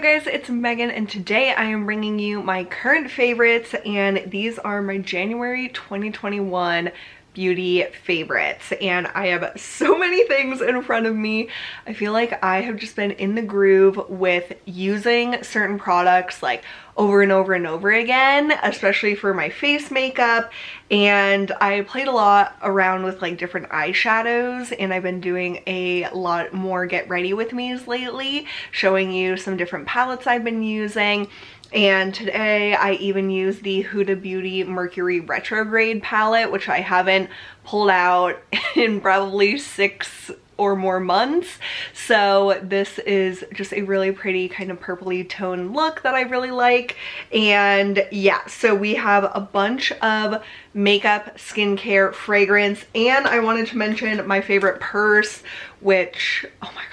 guys, it's Megan and today I am bringing you my current favorites, and these are my January 2021 beauty favorites. And I have so many things in front of me. I feel like I have just been in the groove with using certain products like over and over and over again, especially for my face makeup. And I played a lot around with like different eyeshadows, and I've been doing a lot more get ready with me's lately, showing you some different palettes I've been using. And today I even used the Huda Beauty Mercury Retrograde palette, which I haven't pulled out in probably 6 or more months. So this is just a really pretty kind of purpley toned look that I really like. And yeah, so we have a bunch of makeup, skincare, fragrance, and I wanted to mention my favorite purse, which, oh my god,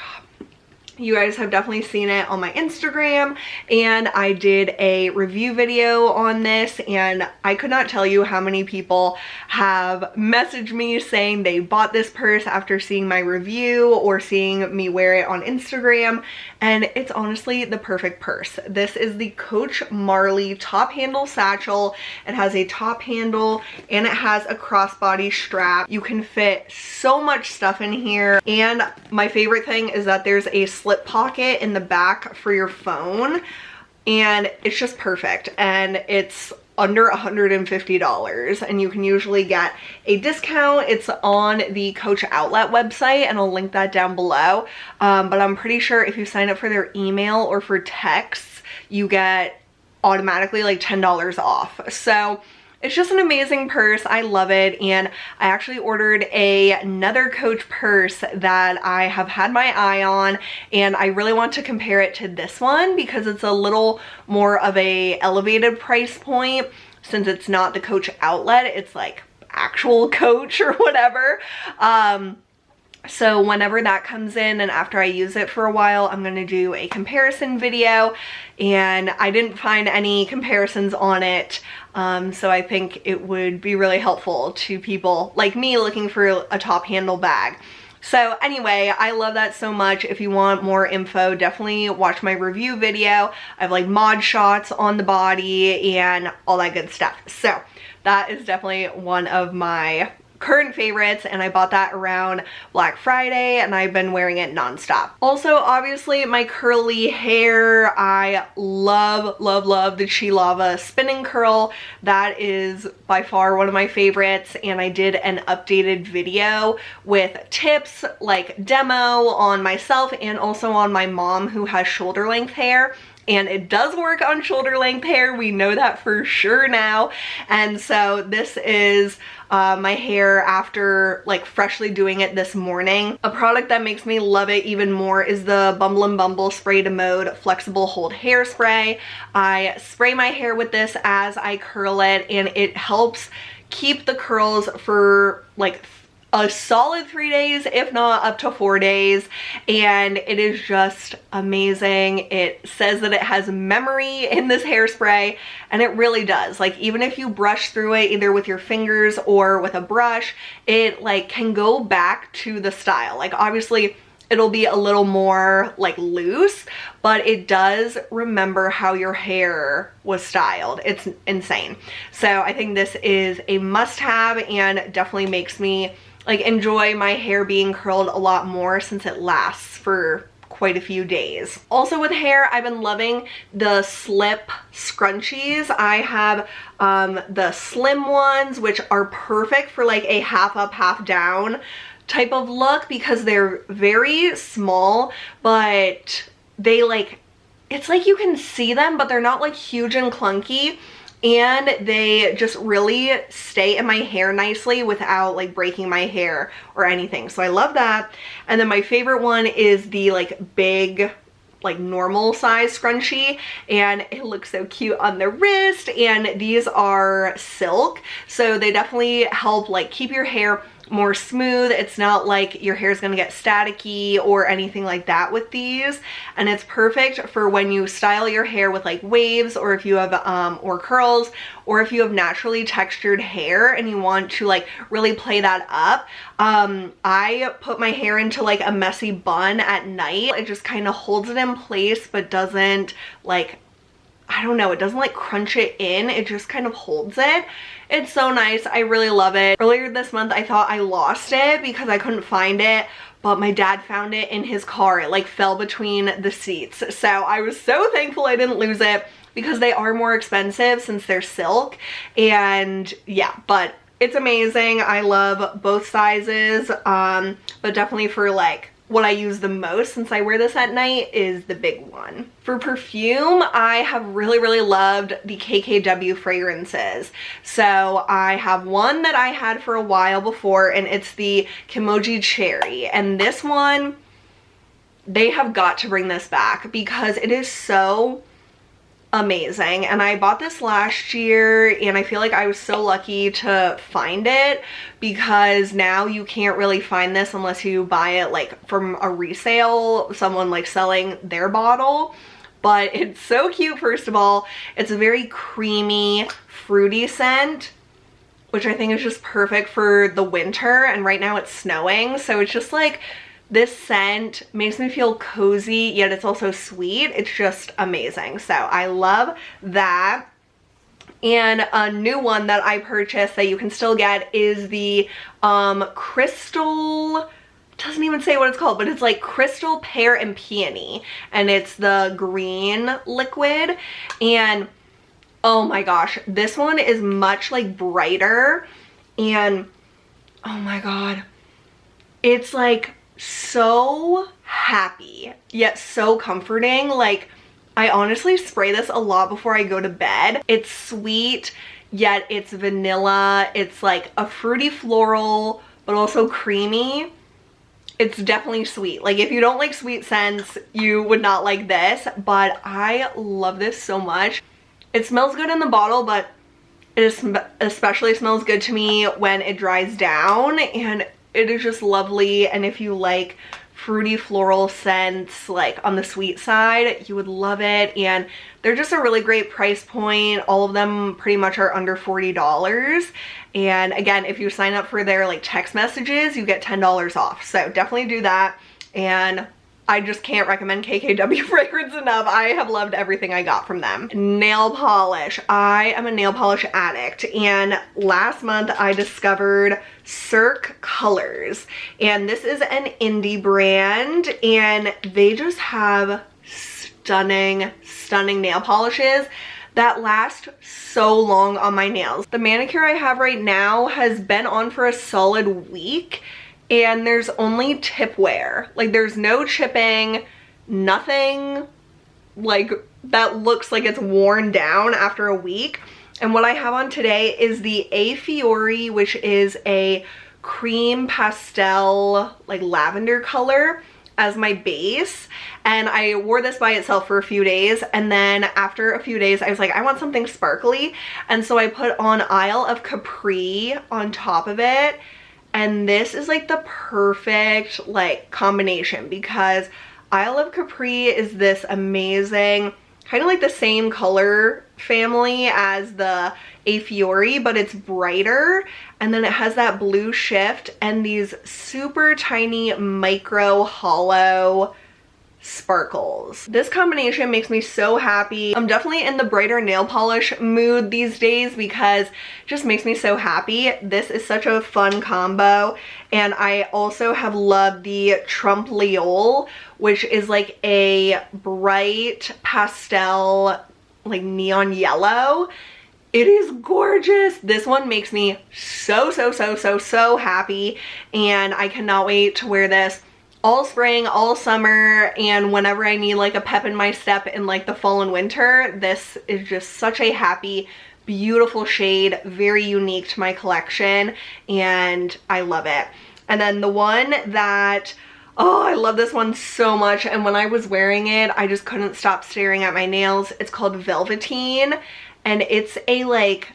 you guys have definitely seen it on my Instagram, and I did a review video on this, and I could not tell you how many people have messaged me saying they bought this purse after seeing my review or seeing me wear it on Instagram, and it's honestly the perfect purse. This is the Coach Marley top handle satchel. It has a top handle and it has a crossbody strap. You can fit so much stuff in here, and my favorite thing is that there's a slip pocket in the back for your phone, and it's just perfect. And it's under $150, and you can usually get a discount. It's on the Coach outlet website, and I'll link that down below. But I'm pretty sure if you sign up for their email or for texts, you get automatically like $10 off. So it's just an amazing purse. I love it. And I actually ordered another Coach purse that I have had my eye on, and I really want to compare it to this one because it's a little more of a elevated price point. Since it's not the Coach outlet, it's like actual Coach or whatever. So whenever that comes in and after I use it for a while, I'm going to do a comparison video, and I didn't find any comparisons on it. So I think it would be really helpful to people like me looking for a top handle bag. So anyway, I love that so much. If you want more info, definitely watch my review video. I have like mod shots on the body and all that good stuff. So that is definitely one of my current favorites, and I bought that around Black Friday, and I've been wearing it nonstop. Also, obviously, my curly hair. I love the Chi Lava spinning curl. That is by far one of my favorites, and I did an updated video with tips, like demo on myself and also on my mom, who has shoulder length hair. And it does work on shoulder length hair. We know that for sure now. And so this is my hair after like freshly doing it this morning. A product that makes me love it even more is the Bumble and Bumble Spray to Mode Flexible Hold Hairspray. I spray my hair with this as I curl it, and it helps keep the curls for like a solid 3 days, if not up to 4 days, and it is just amazing. It says that it has memory in this hairspray, and it really does. Like, even if you brush through it either with your fingers or with a brush, it like can go back to the style. Like, obviously it'll be a little more like loose, but it does remember how your hair was styled. It's insane. So I think this is a must-have, and definitely makes me like enjoy my hair being curled a lot more since it lasts for quite a few days. Also with hair, I've been loving the slip scrunchies. I have the slim ones, which are perfect for like a half up, half down type of look, because they're very small, but they like, it's like you can see them, but they're not like huge and clunky. And they just really stay in my hair nicely without like breaking my hair or anything. So I love that. And then my favorite one is the like big, like normal size scrunchie, and it looks so cute on the wrist. And these are silk, so they definitely help like keep your hair more smooth. It's not like your hair is going to get staticky or anything like that with these. And it's perfect for when you style your hair with like waves, or if you have or curls, or if you have naturally textured hair and you want to like really play that up. I put my hair into like a messy bun at night. It just kind of holds it in place but doesn't like, I don't know, it doesn't like crunch it in, it just kind of holds it. It's so nice. I really love it. Earlier this month I thought I lost it because I couldn't find it, but my dad found it in his car. It like fell between the seats. So I was so thankful I didn't lose it, because they are more expensive since they're silk. And yeah, but it's amazing. I love both sizes, but definitely for like what I use the most, since I wear this at night, is the big one. For perfume, I have really loved the KKW fragrances. So I have one that I had for a while before, and it's the Kimoji Cherry. And this one, they have got to bring this back because it is so amazing. And I bought this last year, and I feel like I was so lucky to find it, because now you can't really find this unless you buy it like from a resale, someone like selling their bottle. But it's so cute. First of all, it's a very creamy, fruity scent, which I think is just perfect for the winter, and right now it's snowing, so it's just like, this scent makes me feel cozy, yet it's also sweet. It's just amazing. So I love that. And a new one that I purchased that you can still get is the Crystal, doesn't even say what it's called, but it's like Crystal Pear and Peony. And it's the green liquid. And oh my gosh, this one is much like brighter. And oh my God, it's like so happy yet so comforting. Like, I honestly spray this a lot before I go to bed. It's sweet, yet it's vanilla. It's like a fruity floral, but also creamy. It's definitely sweet. Like, if you don't like sweet scents, you would not like this, but I love this so much. It smells good in the bottle, but it especially smells good to me when it dries down, and it is just lovely. And if you like fruity floral scents like on the sweet side, you would love it. And they're just a really great price point. All of them pretty much are under $40. And again, if you sign up for their like text messages, you get $10 off. So definitely do that. And I just can't recommend KKW fragrance enough. I have loved everything I got from them. Nail polish. I am a nail polish addict, and last month I discovered Cirque Colors, and this is an indie brand, and they just have stunning nail polishes that last so long on my nails. The manicure I have right now has been on for a solid week, and there's only tip wear. Like, there's no chipping, nothing like that looks like it's worn down after a week. And what I have on today is the A Fiori, which is a cream pastel, like lavender color as my base. And I wore this by itself for a few days, and then after a few days I was like, I want something sparkly, and so I put on Isle of Capri on top of it. And this is like the perfect like combination, because Isle of Capri is this amazing, kind of like the same color family as the A Fiori, but it's brighter, and then it has that blue shift and these super tiny micro hollow sparkles. This combination makes me so happy. I'm definitely in the brighter nail polish mood these days because it just makes me so happy. This is such a fun combo. And I also have loved the Trump Liole, which is like a bright pastel, like neon yellow. It is gorgeous. This one makes me so happy, and I cannot wait to wear this all spring, all summer, and whenever I need like a pep in my step in like the fall and winter. This is just such a happy, beautiful shade, very unique to my collection, and I love it. And then the one that, oh, I love this one so much, and when I was wearing it, I just couldn't stop staring at my nails. It's called Velveteen, and it's a like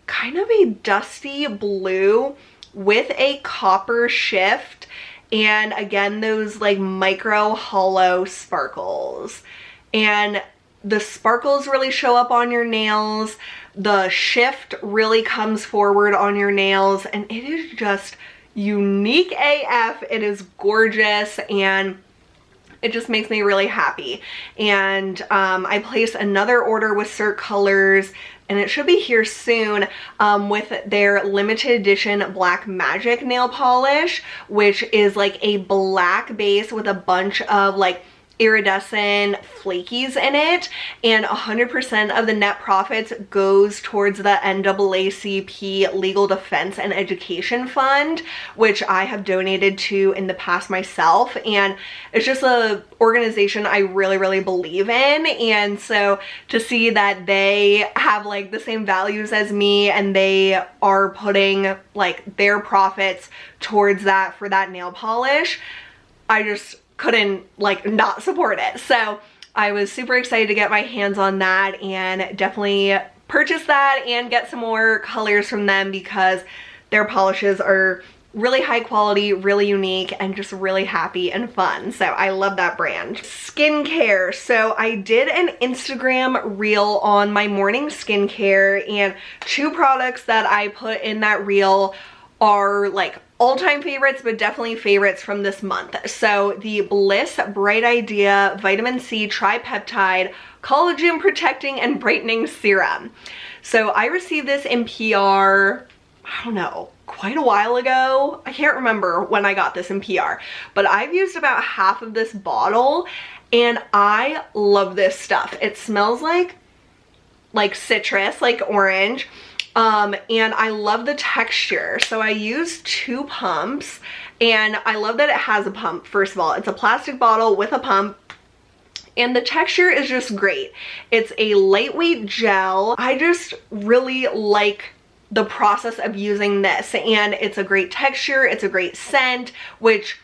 kind of a dusty blue with a copper shift, and again, those like micro hollow sparkles. And the sparkles really show up on your nails. The shift really comes forward on your nails, and it is just unique AF. It is gorgeous, and it just makes me really happy. And I placed another order with Cert Colors, and it should be here soon, with their limited edition Black Magic nail polish, which is like a black base with a bunch of like iridescent flakies in it, and 100% of the net profits goes towards the NAACP Legal Defense and Education Fund, which I have donated to in the past myself. And it's just a organization I really believe in, and so to see that they have like the same values as me and they are putting like their profits towards that for that nail polish, I just couldn't like not support it. So I was super excited to get my hands on that, and definitely purchase that and get some more colors from them because their polishes are really high quality, really unique, and just really happy and fun. So I love that brand. Skincare. So I did an Instagram reel on my morning skincare, and 2 products that I put in that reel are like all-time favorites, but definitely favorites from this month. So the Bliss Bright Idea Vitamin C Tripeptide Collagen Protecting and Brightening Serum. So I received this in PR, I don't know, quite a while ago. I can't remember when I got this in PR, but I've used about half of this bottle, and I love this stuff. It smells like citrus, like orange. And I love the texture. So I used 2 pumps, and I love that it has a pump. First of all, it's a plastic bottle with a pump, and the texture is just great. It's a lightweight gel. I just really like the process of using this, and it's a great texture, it's a great scent, which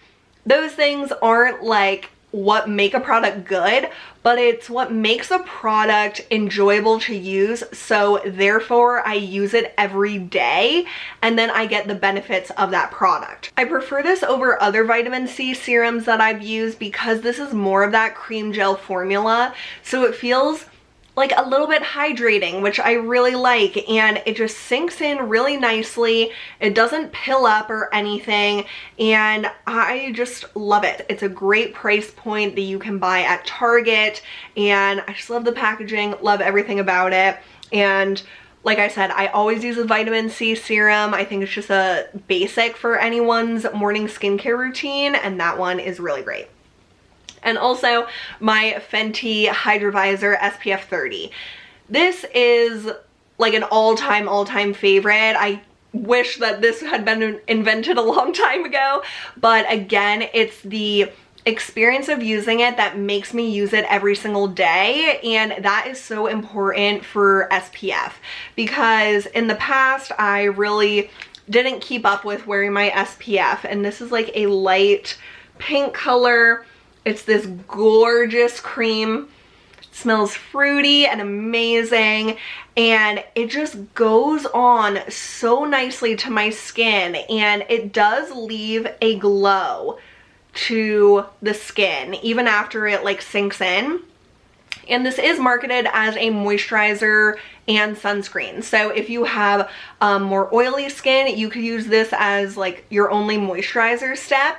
those things aren't like what make a product good, but it's what makes a product enjoyable to use. So therefore I use it every day, and then I get the benefits of that product. I prefer this over other vitamin C serums that I've used because this is more of that cream gel formula, so it feels like a little bit hydrating, which I really like, and it just sinks in really nicely. It doesn't pill up or anything, and I just love it. It's a great price point that you can buy at Target, and I just love the packaging, love everything about it. And like I said, I always use a vitamin C serum. I think it's just a basic for anyone's morning skincare routine, and that one is really great. And also my Fenty Hydrovisor SPF 30. This is like an all-time favorite. I wish that this had been invented a long time ago, but again, it's the experience of using it that makes me use it every single day, and that is so important for SPF because in the past I really didn't keep up with wearing my SPF, and this is like a light pink color. It's this gorgeous cream. It smells fruity and amazing, and it just goes on so nicely to my skin, and it does leave a glow to the skin even after it like sinks in. And this is marketed as a moisturizer and sunscreen. So if you have more oily skin, you could use this as like your only moisturizer step.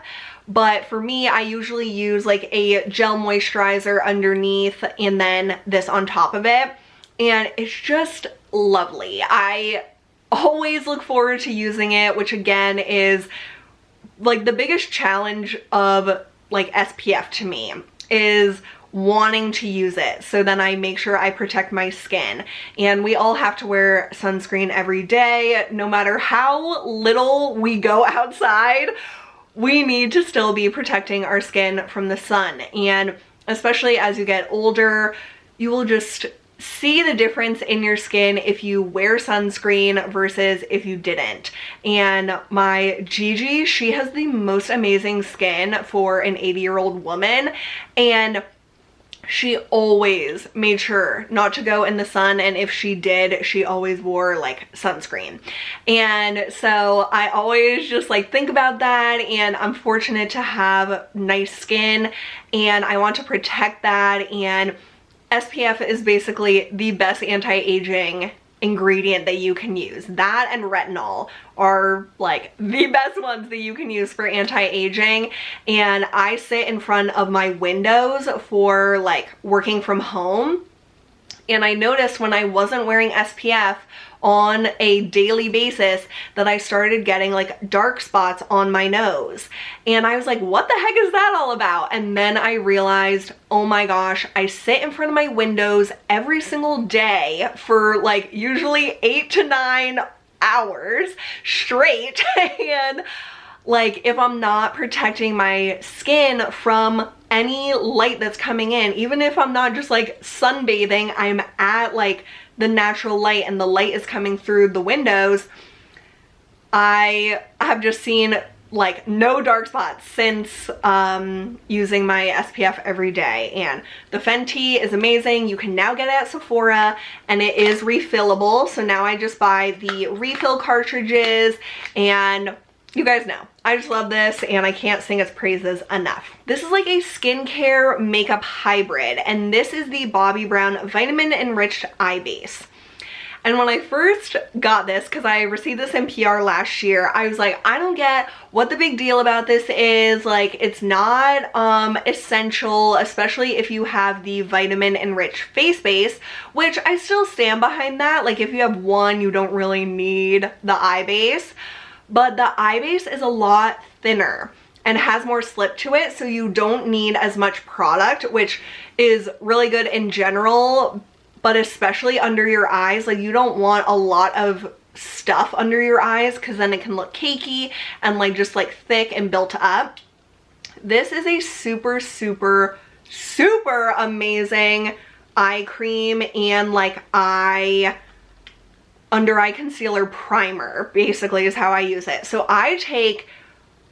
But for me, I usually use like a gel moisturizer underneath and then this on top of it. And it's just lovely. I always look forward to using it, which again is like the biggest challenge of like SPF to me, is wanting to use it. So then I make sure I protect my skin. And we all have to wear sunscreen every day, no matter how little we go outside. We need to still be protecting our skin from the sun, and especially as you get older, you will just see the difference in your skin if you wear sunscreen versus if you didn't. And my Gigi, she has the most amazing skin for an 80-year-old woman, and she always made sure not to go in the sun, and if she did, she always wore like sunscreen. And so I always just like think about that, and I'm fortunate to have nice skin and I want to protect that, and SPF is basically the best anti-aging ingredient that you can use. That and retinol are like the best ones that you can use for anti-aging. And I sit in front of my windows for like working from home, and I noticed when I wasn't wearing SPF on a daily basis that I started getting like dark spots on my nose. And I was like, what the heck is that all about? And then I realized, oh my gosh, I sit in front of my windows every single day for like usually 8 to 9 hours straight. And like, if I'm not protecting my skin from any light that's coming in, even if I'm not just like sunbathing, I'm at like the natural light and the light is coming through the windows, I have just seen like no dark spots since using my SPF every day. And the Fenty is amazing. You can now get it at Sephora, and it is refillable. So now I just buy the refill cartridges, and you guys know, I just love this and I can't sing its praises enough. This is like a skincare makeup hybrid, and this is the Bobbi Brown Vitamin Enriched Eye Base. And when I first got this, because I received this in PR last year, I was like, I don't get what the big deal about this is. Like, it's not essential, especially if you have the Vitamin Enriched Face Base, which I still stand behind that. Like, if you have one, you don't really need the eye base. But the eye base is a lot thinner and has more slip to it, so you don't need as much product, which is really good in general, but especially under your eyes. Like, you don't want a lot of stuff under your eyes because then it can look cakey and like just like thick and built up. This is a super, super, super amazing eye cream and like under eye concealer primer, basically, is how I use it. So I take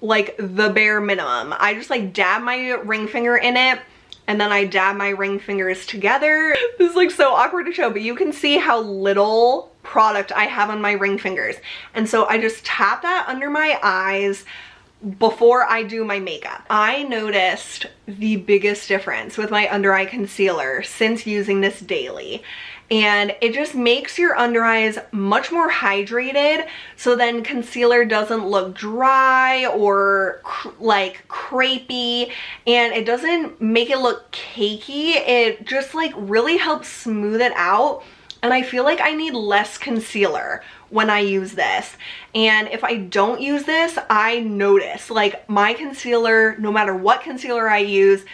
like the bare minimum. I just like dab my ring finger in it, and then I dab my ring fingers together. This is like so awkward to show, but you can see how little product I have on my ring fingers. And so I just tap that under my eyes before I do my makeup. I noticed the biggest difference with my under eye concealer since using this daily. And it just makes your under eyes much more hydrated, so then concealer doesn't look dry or like crepey, and it doesn't make it look cakey. It just like really helps smooth it out. And I feel like I need less concealer when I use this. And if I don't use this, I notice like my concealer, no matter what concealer I use,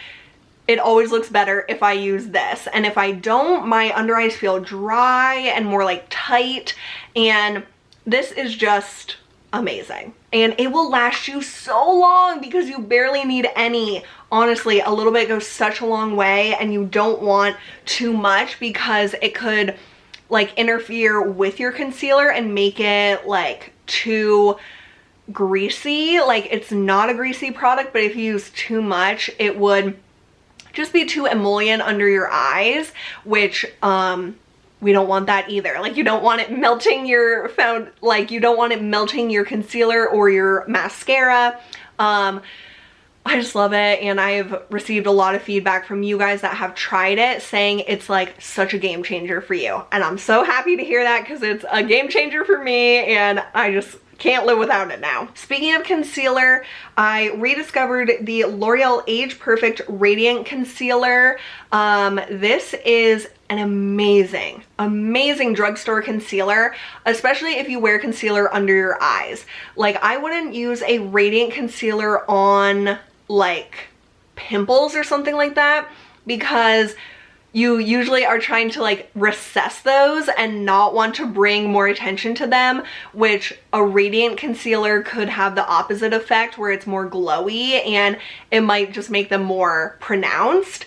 it always looks better if I use this. And if I don't, my under eyes feel dry and more like tight. And this is just amazing. And it will last you so long because you barely need any. Honestly, a little bit goes such a long way, and you don't want too much because it could like interfere with your concealer and make it like too greasy. Like, it's not a greasy product, but if you use too much, it would just be too emollient under your eyes, which we don't want that either. Like, you don't want it melting your you don't want it melting your concealer or your mascara. I just love it, and I've received a lot of feedback from you guys that have tried it saying it's like such a game changer for you, and I'm so happy to hear that because it's a game changer for me and I just can't live without it now. Speaking of concealer, I rediscovered the L'Oreal Age Perfect Radiant Concealer. This is an amazing, amazing drugstore concealer, especially if you wear concealer under your eyes. Like, I wouldn't use a radiant concealer on like pimples or something like that because you usually are trying to like recess those and not want to bring more attention to them, which a radiant concealer could have the opposite effect where it's more glowy and it might just make them more pronounced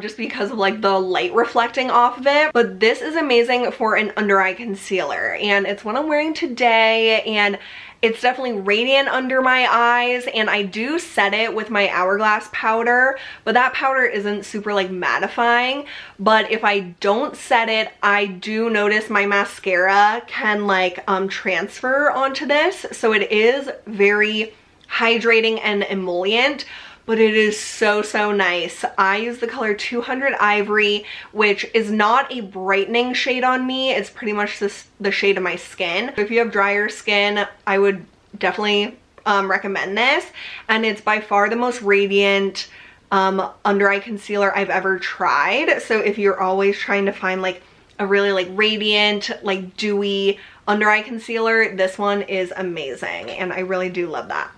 just because of like the light reflecting off of it. But this is amazing for an under eye concealer, and it's what I'm wearing today, and It's definitely radiant under my eyes, and I do set it with my Hourglass powder, but that powder isn't super like mattifying. But if I don't set it, I do notice my mascara can like transfer onto this. So it is very hydrating and emollient, but it is so, so nice. I use the color 200 Ivory, which is not a brightening shade on me. It's pretty much the shade of my skin. If you have drier skin, I would definitely recommend this. And it's by far the most radiant under eye concealer I've ever tried. So if you're always trying to find like a really like radiant, like dewy under eye concealer, this one is amazing, and I really do love that.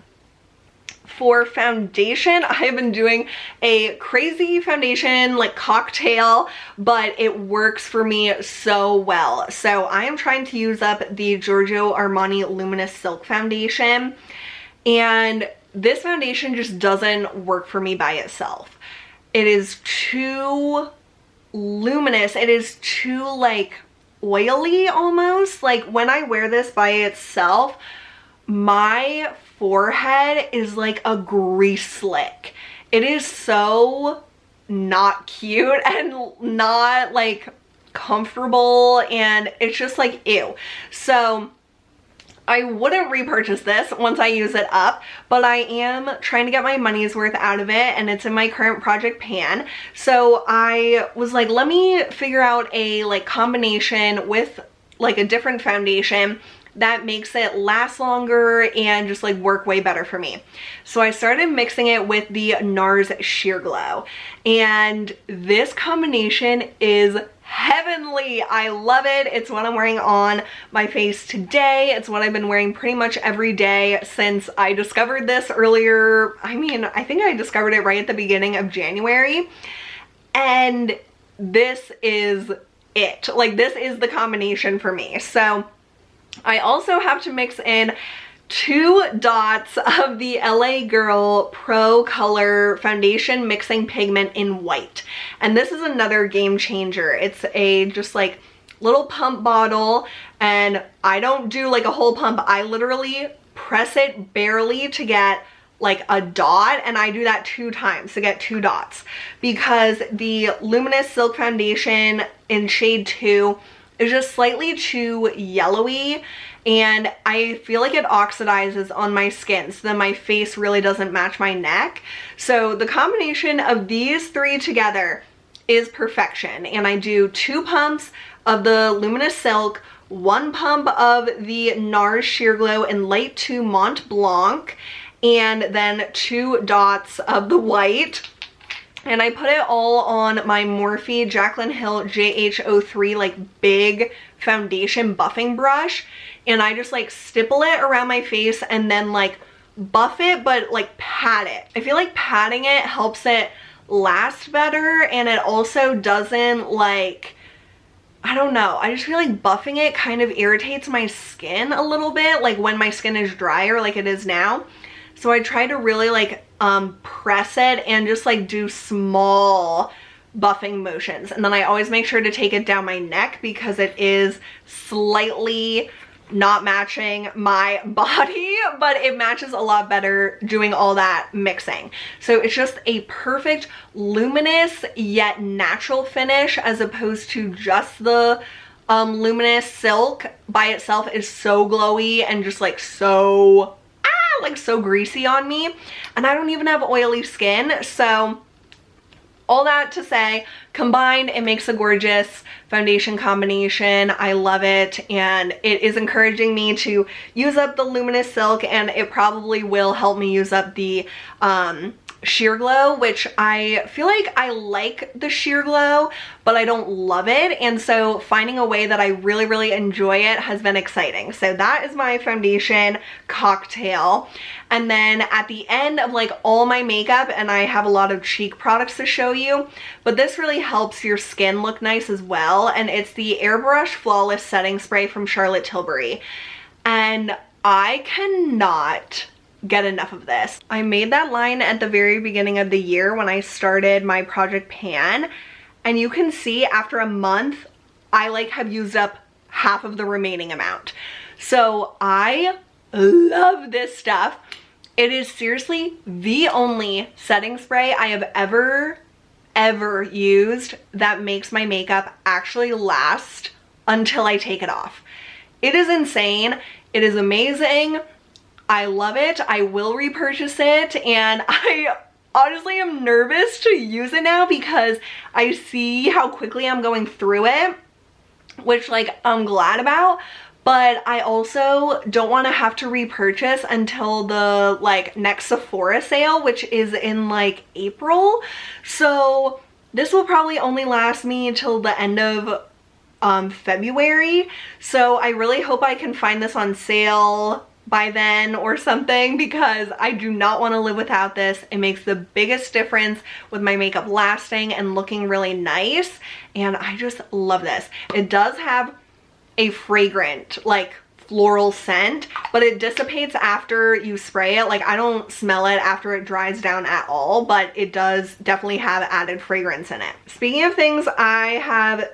For foundation, I have been doing a crazy foundation like cocktail, but it works for me so well. So I am trying to use up the Giorgio Armani Luminous Silk foundation, and this foundation just doesn't work for me by itself. It is too luminous. It is too like oily almost. Like when I wear this by itself, my forehead is like a grease slick. It is so not cute and not like comfortable, and it's just like ew. So I wouldn't repurchase this once I use it up, but I am trying to get my money's worth out of it, and it's in my current project pan. So I was like, let me figure out a like combination with like a different foundation that makes it last longer and just like work way better for me. So I started mixing it with the NARS Sheer Glow, and this combination is heavenly. I love it. It's what I'm wearing on my face today. It's what I've been wearing pretty much every day since I discovered this earlier. I mean, I think I discovered it right at the beginning of January, and this is it. Like, this is the combination for me. So I also have to mix in 2 dots of the LA Girl Pro Color Foundation Mixing Pigment in white. And this is another game changer. It's a just like little pump bottle, and I don't do like a whole pump. I literally press it barely to get like a dot, and I do that 2 times to get 2 dots, because the Luminous Silk Foundation in shade 2 is just slightly too yellowy, and I feel like it oxidizes on my skin, so then my face really doesn't match my neck. So the combination of these 3 together is perfection, and I do 2 pumps of the Luminous Silk, 1 pump of the NARS Sheer Glow in Light 2 Mont Blanc, and then 2 dots of the white. And I put it all on my Morphe Jaclyn Hill JH03 like big foundation buffing brush, and I just like stipple it around my face and then like buff it, but like pat it. I feel like patting it helps it last better, and it also doesn't like, I don't know, I just feel like buffing it kind of irritates my skin a little bit, like when my skin is drier like it is now. So I try to really like press it and just like do small buffing motions, and then I always make sure to take it down my neck because it is slightly not matching my body, but it matches a lot better doing all that mixing. So it's just a perfect luminous yet natural finish, as opposed to just the Luminous Silk by itself is so glowy and just like so so greasy on me, and I don't even have oily skin. So all that to say, combined, it makes a gorgeous foundation combination. I love it, and it is encouraging me to use up the Luminous Silk, and it probably will help me use up the Sheer Glow, which I feel like I like the Sheer Glow, but I don't love it, and so finding a way that I really, really enjoy it has been exciting. So that is my foundation cocktail. And then at the end of like all my makeup, and I have a lot of cheek products to show you, but this really helps your skin look nice as well, and it's the Airbrush Flawless Setting Spray from Charlotte Tilbury, and I cannot get enough of this. I made that line at the very beginning of the year when I started my project pan, and you can see after a month I like have used up half of the remaining amount. So I love this stuff. It is seriously the only setting spray I have ever used that makes my makeup actually last until I take it off. It is insane. It is amazing. I love it. I will repurchase it, and I honestly am nervous to use it now because I see how quickly I'm going through it, which like I'm glad about, but I also don't want to have to repurchase until the like next Sephora sale, which is in like April. So this will probably only last me until the end of February. So I really hope I can find this on sale by then or something, because I do not want to live without this. It makes the biggest difference with my makeup lasting and looking really nice, and I just love this. It does have a fragrant like floral scent, but it dissipates after you spray it. Like I don't smell it after it dries down at all, but it does definitely have added fragrance in it. Speaking of things I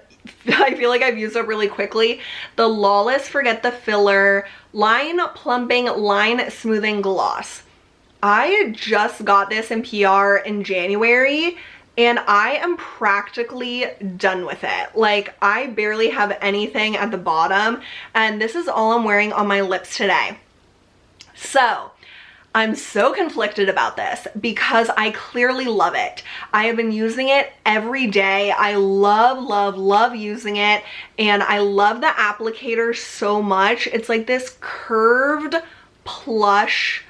feel like I've used up really quickly, the Lawless Forget the Filler Line Plumping Line Smoothing Gloss. I just got this in PR in January, and I am practically done with it. Like I barely have anything at the bottom, and this is all I'm wearing on my lips today. So I'm so conflicted about this because I clearly love it. I have been using it every day. I love using it, and I love the applicator so much. It's like this curved plush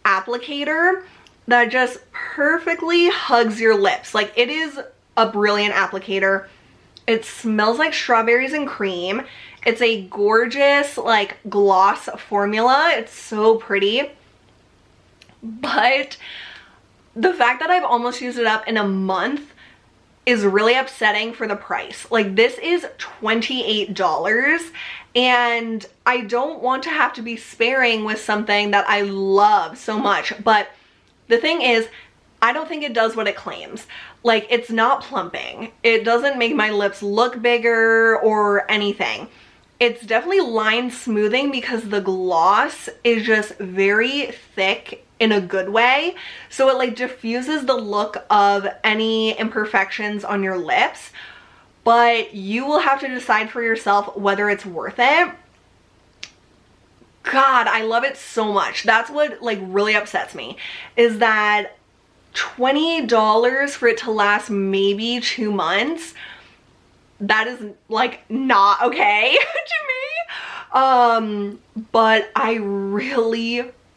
applicator that just perfectly hugs your lips. Like it is a brilliant applicator. It smells like strawberries and cream. It's a gorgeous like gloss formula. It's so pretty. But the fact that I've almost used it up in a month is really upsetting for the price. Like this is $28, and I don't want to have to be sparing with something that I love so much. But the thing is, I don't think it does what it claims. Like it's not plumping. It doesn't make my lips look bigger or anything. It's definitely line smoothing because the gloss is just very thick in a good way. So it like diffuses the look of any imperfections on your lips, but you will have to decide for yourself whether it's worth it. God, I love it so much. That's what like really upsets me, is that $20 for it to last maybe 2 months. That is like not okay to me. But I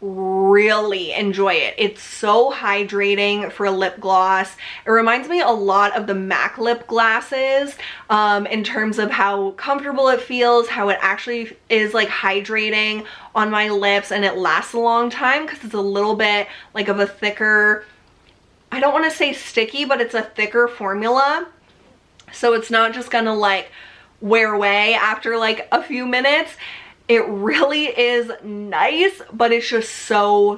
really enjoy it. It's so hydrating for a lip gloss. It reminds me a lot of the MAC lip glosses in terms of how comfortable it feels, how it actually is like hydrating on my lips, and it lasts a long time because it's a little bit like of a thicker, I don't want to say sticky, but it's a thicker formula. So it's not just gonna like wear away after like a few minutes. It really is nice, but it's just so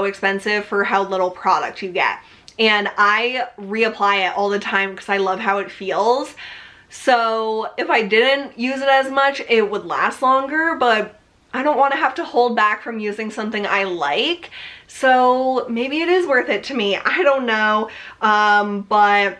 expensive for how little product you get. And I reapply it all the time because I love how it feels. So if I didn't use it as much, it would last longer, but I don't want to have to hold back from using something I like. So maybe it is worth it to me. I don't know. But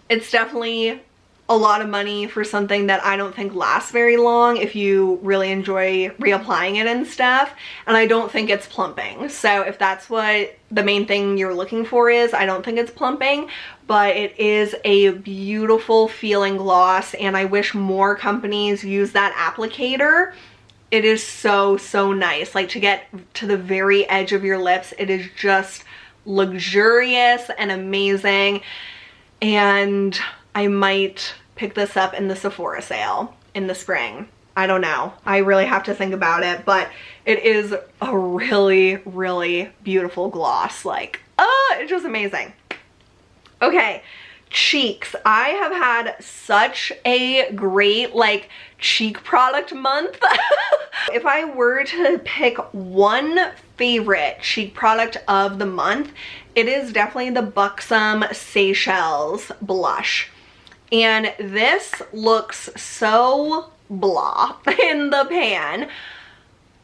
it's definitely a lot of money for something that I don't think lasts very long if you really enjoy reapplying it and stuff. And I don't think it's plumping. So if that's what the main thing you're looking for is, I don't think it's plumping, but it is a beautiful feeling gloss, and I wish more companies use that applicator. It is so nice. Like to get to the very edge of your lips, it is just luxurious and amazing. And I might pick this up in the Sephora sale in the spring. I don't know. I really have to think about it, but it is a really beautiful gloss. Like, it's just amazing. Okay, cheeks. I have had such a great like cheek product month. If I were to pick one favorite cheek product of the month, it is definitely the Buxom Seychelles blush. And this looks so blah in the pan,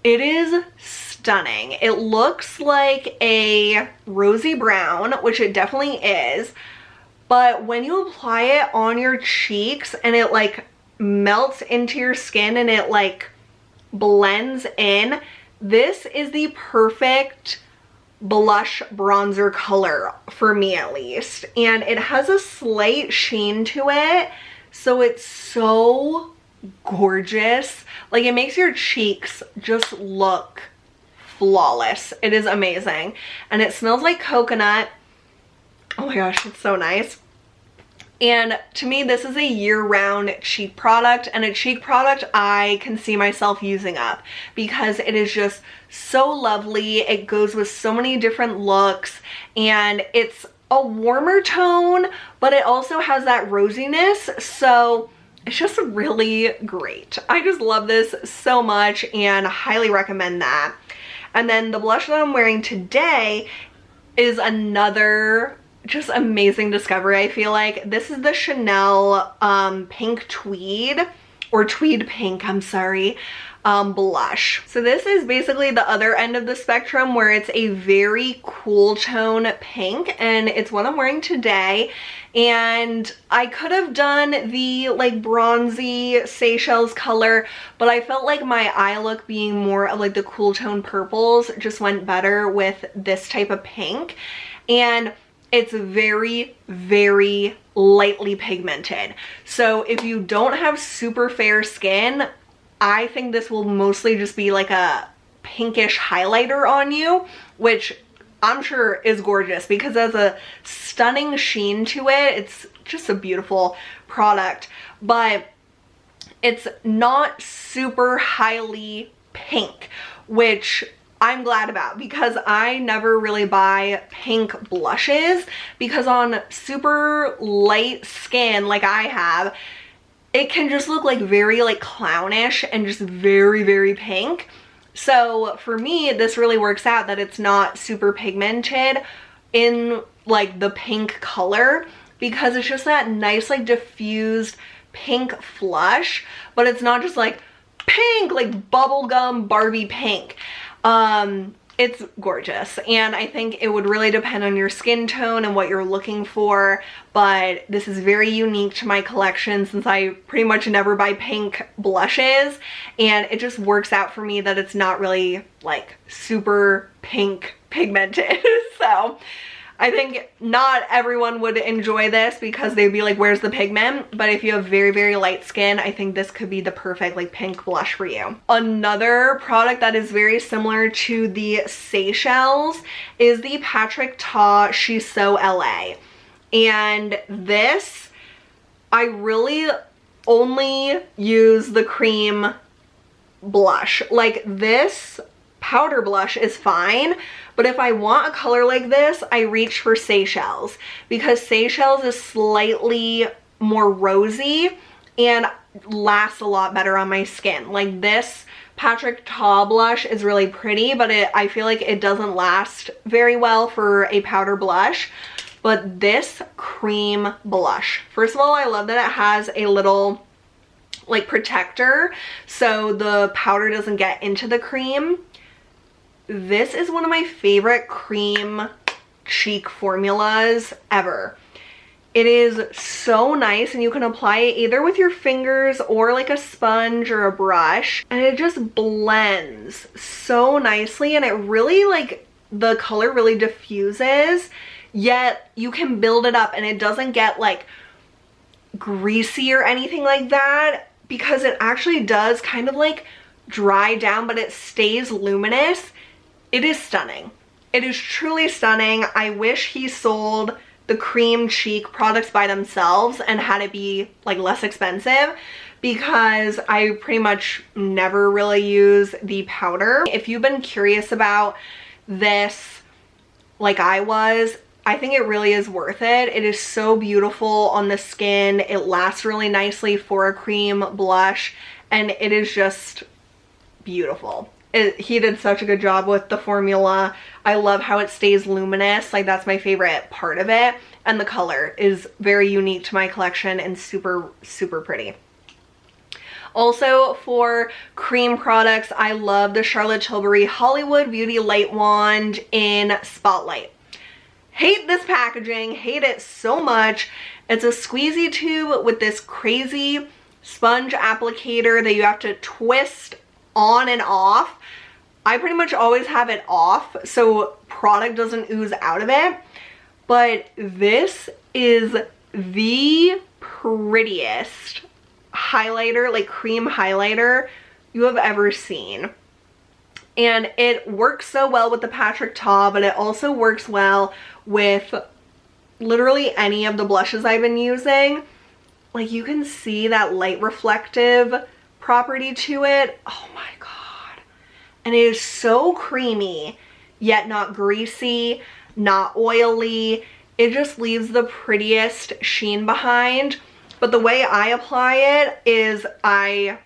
It is stunning. It looks like a rosy brown, which it definitely is, but when you apply it on your cheeks and it like melts into your skin and it like blends in, this is the perfect blush bronzer color for me, at least. And it has a slight sheen to it, so it's so gorgeous. Like, it makes your cheeks just look flawless. It is amazing. And it smells like coconut. Oh my gosh, it's so nice. And to me, this is a year-round cheek product, and a cheek product I can see myself using up because it is just so lovely. It goes with so many different looks, and it's a warmer tone, but it also has that rosiness, so it's just really great. I just love this so much and highly recommend that. And then the blush that I'm wearing today is another just amazing discovery, I feel like. This is the Chanel pink tweed, or tweed pink, I'm sorry, blush. So this is basically the other end of the spectrum where it's a very cool tone pink, and it's what I'm wearing today. And I could have done the like bronzy Seychelles color, but I felt like my eye look being more of like the cool tone purples just went better with this type of pink. And it's very, very lightly pigmented. So if you don't have super fair skin, I think this will mostly just be like a pinkish highlighter on you, which I'm sure is gorgeous because it has a stunning sheen to it. It's just a beautiful product, but it's not super highly pink, which I'm glad about because I never really buy pink blushes, because on super light skin like I have, it can just look like very like clownish and just very, very pink. So for me, this really works out that it's not super pigmented in like the pink color, because it's just that nice like diffused pink flush, but it's not just like pink, like bubblegum Barbie pink. It's gorgeous, and I think it would really depend on your skin tone and what you're looking for, but this is very unique to my collection since I pretty much never buy pink blushes, and it just works out for me that it's not really like super pink pigmented. So I think not everyone would enjoy this because they'd be like, where's the pigment? But if you have very, very light skin, I think this could be the perfect like pink blush for you. Another product that is very similar to the Seychelles is the Patrick Ta She's So LA. And this, I really only use the cream blush. Like, this powder blush is fine, but if I want a color like this, I reach for Seychelles, because Seychelles is slightly more rosy and lasts a lot better on my skin. Like, this Patrick Ta blush is really pretty, but I feel like it doesn't last very well for a powder blush. But this cream blush, first of all, I love that it has a little like protector so the powder doesn't get into the cream. This is one of my favorite cream cheek formulas ever. It is so nice, and you can apply it either with your fingers or like a sponge or a brush, and it just blends so nicely, and it really like, the color really diffuses, yet you can build it up and it doesn't get like greasy or anything like that, because it actually does kind of like dry down, but it stays luminous. It is stunning. It is truly stunning. I wish he sold the cream cheek products by themselves and had it be like less expensive, because I pretty much never really use the powder. If you've been curious about this like I was, I think it really is worth it. It is so beautiful on the skin. It lasts really nicely for a cream blush, and it is just beautiful. He did such a good job with the formula. I love how it stays luminous. Like, that's my favorite part of it. And the color is very unique to my collection and super, super pretty. Also for cream products, I love the Charlotte Tilbury Hollywood Beauty Light Wand in Spotlight. Hate this packaging, hate it so much. It's a squeezy tube with this crazy sponge applicator that you have to twist on and off. I pretty much always have it off so product doesn't ooze out of it. But this is the prettiest highlighter, like cream highlighter you have ever seen. And it works so well with the Patrick Ta, but it also works well with literally any of the blushes I've been using. Like, you can see that light reflective property to it. Oh my god. And it is so creamy, yet not greasy, not oily. It just leaves the prettiest sheen behind. But the way I apply it is I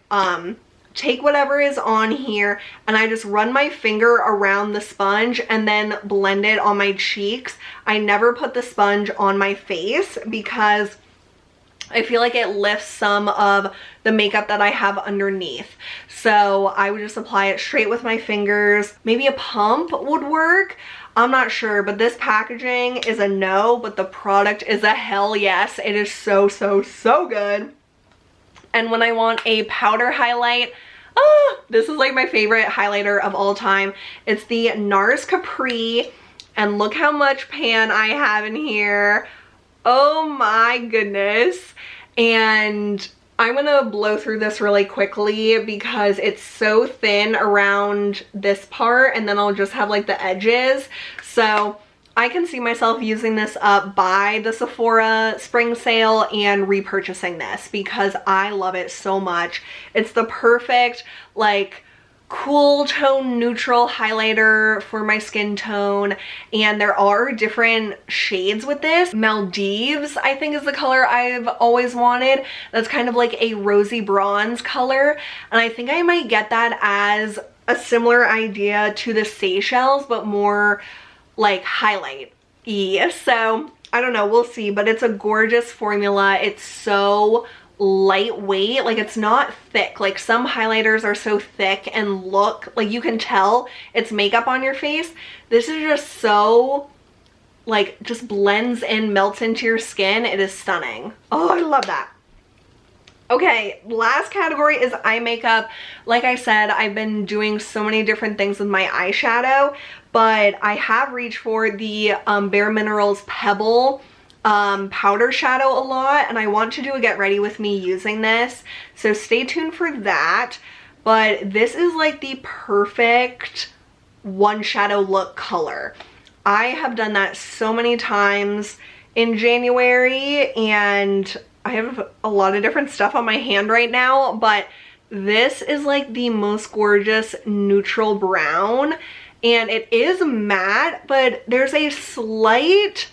take whatever is on here and I just run my finger around the sponge and then blend it on my cheeks. I never put the sponge on my face because I feel like it lifts some of the makeup that I have underneath. So I would just apply it straight with my fingers. Maybe a pump would work. I'm not sure, but this packaging is a no, but the product is a hell yes. It is so, so, so good. And when I want a powder highlight, this is like my favorite highlighter of all time. It's the NARS Capri, and look how much pan I have in here. Oh my goodness. And I'm gonna blow through this really quickly because it's so thin around this part, and then I'll just have like the edges. So I can see myself using this up by the Sephora spring sale and repurchasing this because I love it so much. It's the perfect like cool tone neutral highlighter for my skin tone, and there are different shades with this. Maldives, I think, is the color I've always wanted. That's kind of like a rosy bronze color, and I think I might get that as a similar idea to the Seychelles, but more like highlight-y. So I don't know, we'll see, but it's a gorgeous formula. It's so lightweight, like it's not thick. Like some highlighters are so thick and look like you can tell it's makeup on your face. This is just so like just blends in, melts into your skin. It is stunning. Oh, I love that. Okay, last category is eye makeup. Like I said, I've been doing so many different things with my eyeshadow, but I have reached for the Bare Minerals Pebble powder shadow a lot, and I want to do a get ready with me using this, so stay tuned for that. But this is like the perfect one shadow look color. I have done that so many times in January, and I have a lot of different stuff on my hand right now, but this is like the most gorgeous neutral brown, and it is matte, but there's a slight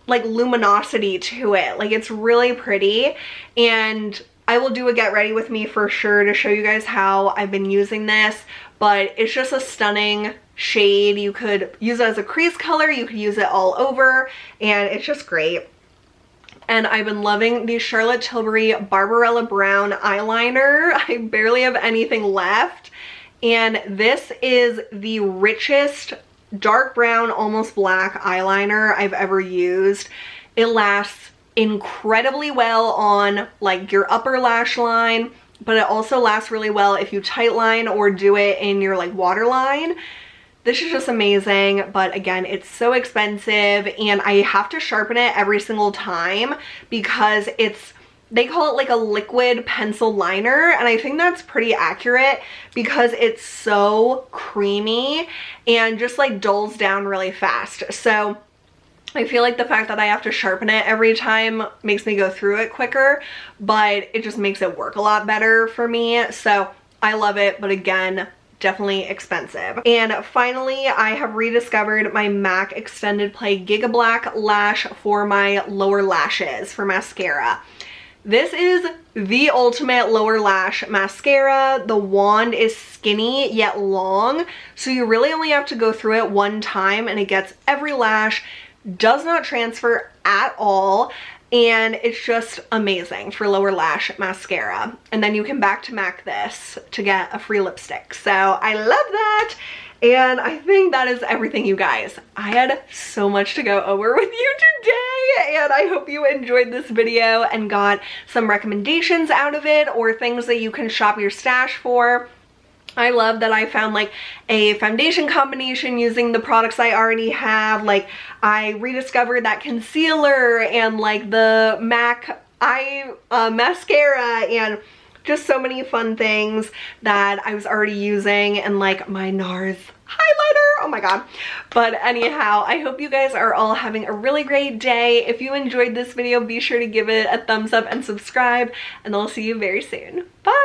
like luminosity to it. Like it's really pretty, and I will do a get ready with me for sure to show you guys how I've been using this, but it's just a stunning shade. You could use it as a crease color, you could use it all over, and it's just great. And I've been loving the Charlotte Tilbury Barbarella Brown eyeliner. I barely have anything left, and this is the richest dark brown, almost black eyeliner I've ever used. It lasts incredibly well on like your upper lash line, but it also lasts really well if you tightline or do it in your like waterline. This is just amazing, but again, it's so expensive, and I have to sharpen it every single time because they call it like a liquid pencil liner, and I think that's pretty accurate because it's so creamy and just like dulls down really fast. So I feel like the fact that I have to sharpen it every time makes me go through it quicker, but it just makes it work a lot better for me. So I love it, but again, definitely expensive. And finally, I have rediscovered my MAC Extended Play Giga Black Lash for my lower lashes for mascara. This is the ultimate lower lash mascara. The wand is skinny yet long, so you really only have to go through it one time and it gets every lash, does not transfer at all, and it's just amazing for lower lash mascara. And then you can back to MAC this to get a free lipstick. So I love that. And I think that is everything, you guys. I had so much to go over with you today, and I hope you enjoyed this video and got some recommendations out of it or things that you can shop your stash for. I love that I found like a foundation combination using the products I already have. Like I rediscovered that concealer and like the MAC eye mascara and just so many fun things that I was already using, and like my NARS highlighter, oh my god. But anyhow, I hope you guys are all having a really great day. If you enjoyed this video, be sure to give it a thumbs up and subscribe, and I'll see you very soon. Bye!